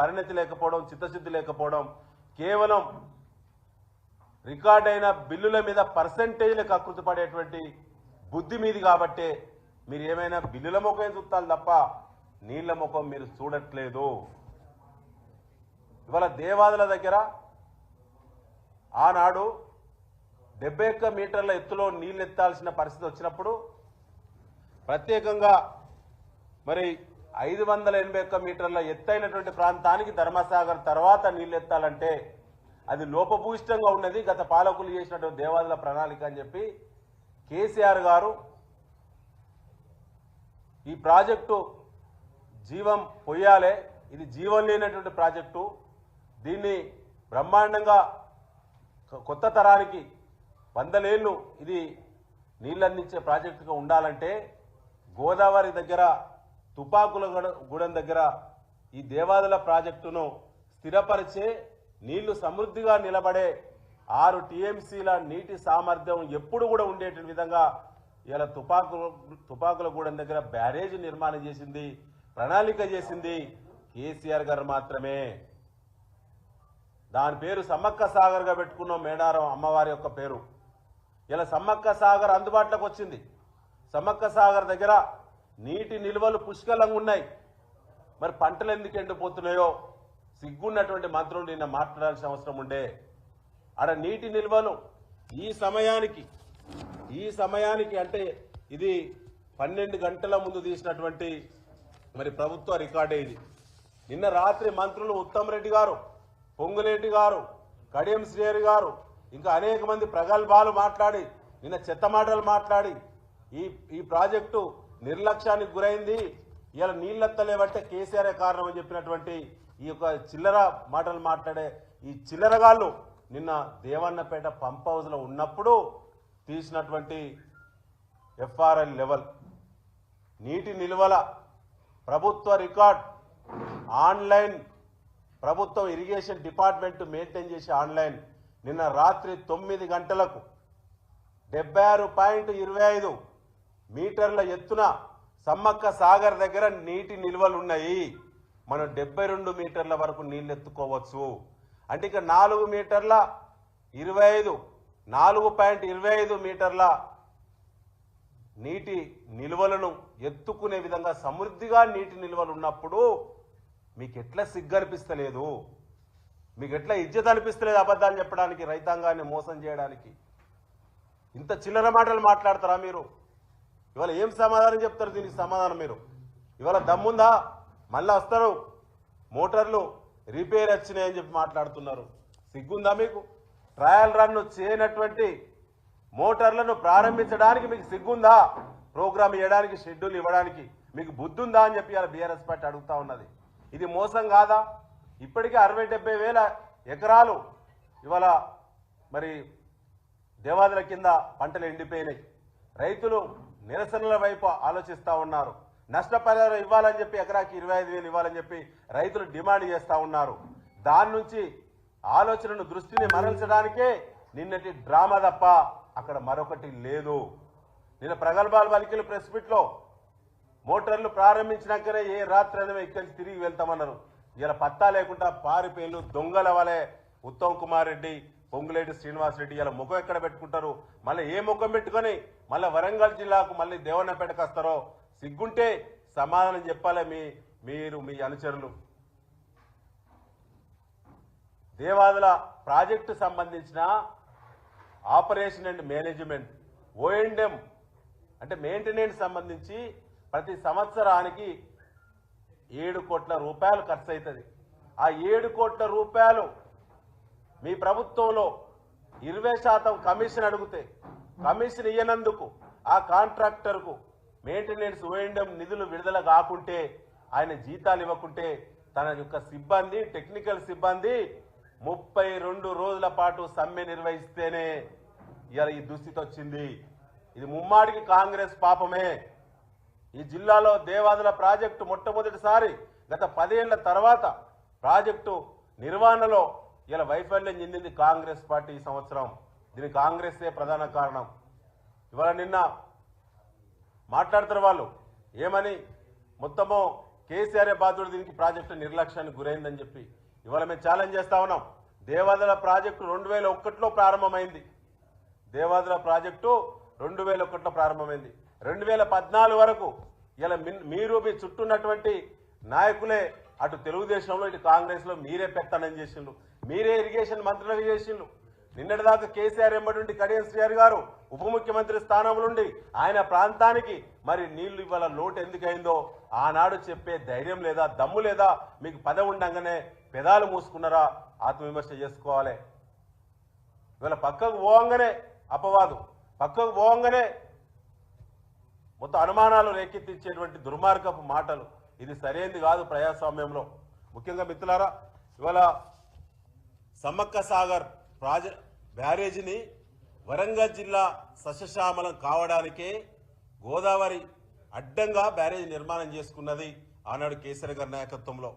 పరిణతి లేకపోవడం, చిత్తశుద్ధి లేకపోవడం, కేవలం రికార్డ్ అయిన బిల్లుల మీద పర్సెంటేజ్లకు అకృతి పడేటువంటి బుద్ధి మీది కాబట్టే మీరు ఏమైనా బిల్లుల ముఖం చూస్తారు తప్ప నీళ్ల ముఖం మీరు చూడట్లేదు. ఇవాళ దేవాదుల దగ్గర ఆనాడు 71 మీటర్ల ఎత్తులో నీళ్ళు ఎత్తాల్సిన పరిస్థితి వచ్చినప్పుడు ప్రత్యేకంగా మరి 581 మీటర్ల ఎత్తైనటువంటి ప్రాంతానికి ధర్మసాగర్ తర్వాత నీళ్ళు ఎత్తాలంటే అది లోపభూయిష్టంగా ఉన్నది, గత పాలకులు చేసినటువంటి దేవాదుల ప్రణాళిక అని చెప్పి కేసీఆర్ గారు ఈ ప్రాజెక్టు జీవం పొయ్యాలే, ఇది జీవం లేనటువంటి ప్రాజెక్టు, దీన్ని బ్రహ్మాండంగా కొత్త తరానికి 100 ఏళ్ళు ఇది నీళ్ళందించే ప్రాజెక్టుగా ఉండాలంటే గోదావరి దగ్గర తుపాకులగూడెం దగ్గర ఈ దేవాదుల ప్రాజెక్టును స్థిరపరిచే నీళ్లు సమృద్ధిగా నిలబడే 6 టీఎంసీల నీటి సామర్థ్యం ఎప్పుడు కూడా ఉండేటువంటి విధంగా ఇలా తుపాకులగూడెం దగ్గర బ్యారేజ్ నిర్మాణం చేసింది, ప్రణాళిక చేసింది కేసీఆర్ గారు మాత్రమే. దాని పేరు సమ్మక్క సాగర్గా పెట్టుకున్నాం, మేడారం అమ్మవారి యొక్క పేరు. ఇలా సమ్మక్క సాగర్ అందుబాటులోకి వచ్చింది. సమ్మక్క సాగర్ దగ్గర నీటి నిల్వలు పుష్కలంగా ఉన్నాయి. మరి పంటలు ఎందుకు ఎండిపోతున్నాయో సిగ్గున్నటువంటి మంత్రులు నిన్న మాట్లాడాల్సిన అవసరం ఉండే. ఆడ నీటి నిల్వలు ఈ సమయానికి అంటే ఇది 12 గంటల ముందు తీసినటువంటి మరి ప్రభుత్వ రికార్డే ఇది. నిన్న రాత్రి మంత్రులు ఉత్తమ్ రెడ్డి గారు, పొంగులేటి గారు, కడియం శ్రీహరి గారు ఇంకా అనేక మంది ప్రగల్భాలు మాట్లాడి నిన్న చెత్త మాటలు మాట్లాడి ఈ ప్రాజెక్టు నిర్లక్ష్యానికి గురైంది, ఇలా నీళ్ళెత్తలేవంటే కేసీఆర్ కారణం అని చెప్పినటువంటి ఈ యొక్క చిల్లర మాటలు మాట్లాడే ఈ చిల్లరగాళ్ళు నిన్న దేవన్నపేట పంప్ హౌస్లో ఉన్నప్పుడు తీసినటువంటి ఎఫ్ఆర్ఎల్ లెవెల్ నీటి నిల్వల ప్రభుత్వ రికార్డ్ ఆన్లైన్, ప్రభుత్వం ఇరిగేషన్ డిపార్ట్మెంట్ మెయింటైన్ చేసే ఆన్లైన్ నిన్న రాత్రి 9 గంటలకు 76.25 మీటర్ల ఎత్తున సమ్మక్క సాగర్ దగ్గర నీటి నిల్వలు ఉన్నాయి. మనం 72 మీటర్ల వరకు నీళ్ళు ఎత్తుకోవచ్చు. అంటే ఇక 4 మీటర్ల 25 4.25 మీటర్ల నీటి నిల్వలను ఎత్తుకునే విధంగా సమృద్ధిగా నీటి నిల్వలు ఉన్నప్పుడు మీకు ఎట్లా సిగ్గు అనిపిస్తలేదు? మీకు ఎట్లా ఇజ్జత్ అనిపిస్తలేదు అబద్ధాలు చెప్పడానికి, రైతాంగాన్ని మోసం చేయడానికి? ఇంత చిల్లర మాటలు మాట్లాడతారా మీరు? ఇవాళ ఏం సమాధానం చెప్తారు దీనికి? సమాధానం మీరు ఇవాళ దమ్ముందా? మళ్ళీ వస్తారు మోటార్లు రిపేర్ వచ్చినాయని చెప్పి మాట్లాడుతున్నారు. సిగ్గుందా మీకు? ట్రయల్ రన్ చేయనటువంటి మోటార్లను ప్రారంభించడానికి మీకు సిగ్గుందా? ప్రోగ్రామ్ ఇవ్వడానికి, షెడ్యూల్ ఇవ్వడానికి మీకు బుద్ధి ఉందా అని చెప్పి ఇవాళ బీఆర్ఎస్ పార్టీ అడుగుతా ఉన్నది. ఇది మోసం కాదా? ఇప్పటికే 60-70 వేల ఎకరాలు ఇవాళ మరి దేవాదుల కింద పంటలు ఎండిపోయినాయి. రైతులు నిరసనల వైపు ఆలోచిస్తూ ఉన్నారు. నష్టపరిహారం ఇవ్వాలని చెప్పి ఎకరాకి 25,000 ఇవ్వాలని చెప్పి రైతులు డిమాండ్ చేస్తూ ఉన్నారు. దాని నుంచి ఆలోచనను దృష్టిని మరల్చడానికే నిన్నటి డ్రామా తప్ప అక్కడ మరొకటి లేదు. నిన్న ప్రగల్భాలు పలికిన ప్రెస్ మీట్లో మోటార్లు ప్రారంభించినాకనే ఏ రాత్రైనా ఇక్కడి నుంచి తిరిగి వెళ్తామన్నారు. ఇలా పత్తా లేకుండా పారిపోయిన దొంగల వలె ఉత్తమ్ కుమార్ రెడ్డి, పొంగులేటి శ్రీనివాస్ రెడ్డి ఇలా ముఖం ఎక్కడ పెట్టుకుంటారు? మళ్ళీ ఏ ముఖం పెట్టుకొని మళ్ళీ వరంగల్ జిల్లాకు మళ్ళీ దేవన్నపేటకు వస్తారో సిగ్గుంటే సమాధానం చెప్పాలి మీరు మీ అనుచరులు. దేవాదుల ప్రాజెక్టు సంబంధించిన ఆపరేషన్ అండ్ మేనేజ్మెంట్ ఓఎండ్ఎం అంటే మెయింటెనెన్స్ సంబంధించి ప్రతి సంవత్సరానికి 7 కోట్ల రూపాయలు ఖర్చు అవుతుంది. ఆ 7 కోట్ల రూపాయలు మీ ప్రభుత్వంలో 20% కమిషన్ అడిగితే కమిషన్ ఇయ్యనందుకు ఆ కాంట్రాక్టర్కు మెయింటెనెన్స్ ఓఎండ్ఎం నిధులు విడుదల కాకుంటే, ఆయన జీతాలు ఇవ్వకుంటే తన యొక్క సిబ్బంది, టెక్నికల్ సిబ్బంది 32 రోజుల పాటు సమ్మె నిర్వహిస్తేనే ఇవాళ ఈ దుస్థితి వచ్చింది. ఇది ముమ్మాడికి కాంగ్రెస్ పాపమే. ఈ జిల్లాలో దేవాదుల ప్రాజెక్టు మొట్టమొదటిసారి గత 10 ఏళ్ల తర్వాత ప్రాజెక్టు నిర్వహణలో ఇలా వైఫల్యం చెందింది కాంగ్రెస్ పార్టీ ఈ సంవత్సరం. దీనికి కాంగ్రెసే ప్రధాన కారణం. ఇవాళ నిన్న మాట్లాడుతున్న వాళ్ళు ఏమని మొత్తము కేసీఆర్ బాధ్యుడు దీనికి ప్రాజెక్టు నిర్లక్ష్యానికి గురైందని చెప్పి ఇవాళ మేము ఛాలెంజ్ చేస్తా ఉన్నాం. దేవాదుల ప్రాజెక్టు 2001లో ప్రారంభమైంది. దేవాదుల ప్రాజెక్టు 2001లో ప్రారంభమైంది. 2014 వరకు ఇలా మీరు మీ చుట్టూన్నటువంటి నాయకులే అటు తెలుగుదేశంలో ఇటు కాంగ్రెస్లో మీరే పెత్తనం చేసిండ్రు, మీరే ఇరిగేషన్ మంత్రులుగా చేసిండ్రు. నిన్నటిదాకా కేసీఆర్ ఎంబడి కడియం శ్రీహరి గారు ఉప ముఖ్యమంత్రి స్థానంలో ఉండి ఆయన ప్రాంతానికి మరి నీళ్లు ఇవాళ లోటు ఎందుకైందో ఆనాడు చెప్పే ధైర్యం లేదా, దమ్ము లేదా? మీకు పదవి ఉండంగానే పెదాలు మూసుకున్నారా? ఆత్మవిమర్శ చేసుకోవాలి. ఇవాళ పక్కకు పోవంగానే అపవాదు, పక్కకు పోవంగానే మొత్తం అనుమానాలు రేకెత్తించేటువంటి దుర్మార్గపు మాటలు, ఇది సరైనది కాదు ప్రజాస్వామ్యంలో. ముఖ్యంగా మిత్రులారా, ఇవాళ సమ్మక్క సాగర్ బ్యారేజీని వరంగల్ జిల్లా సస్యశ్యామలం కావడానికే గోదావరి అడ్డంగా బ్యారేజీ నిర్మాణం చేసుకున్నది ఆనాడు కేసీఆర్ గారి నాయకత్వంలో.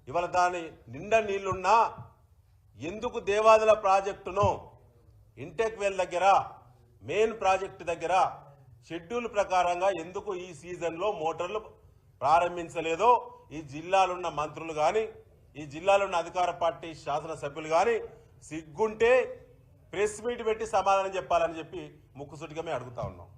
ఇవాళ దాని నిండా నీళ్లున్నా ఎందుకు దేవాదుల ప్రాజెక్టును ఇంటెక్ వెల్ దగ్గర మెయిన్ ప్రాజెక్టు దగ్గర షెడ్యూల్ ప్రకారంగా ఎందుకు ఈ సీజన్లో మోటార్లు ప్రారంభించలేదో ఈ జిల్లాలున్న మంత్రులు కానీ ఈ జిల్లాలో ఉన్న అధికార పార్టీ శాసనసభ్యులు కానీ సిగ్గుంటే ప్రెస్ మీట్ పెట్టి సమాధానం చెప్పాలని చెప్పి ముక్కుసూటిగా మేము అడుగుతా ఉన్నాం.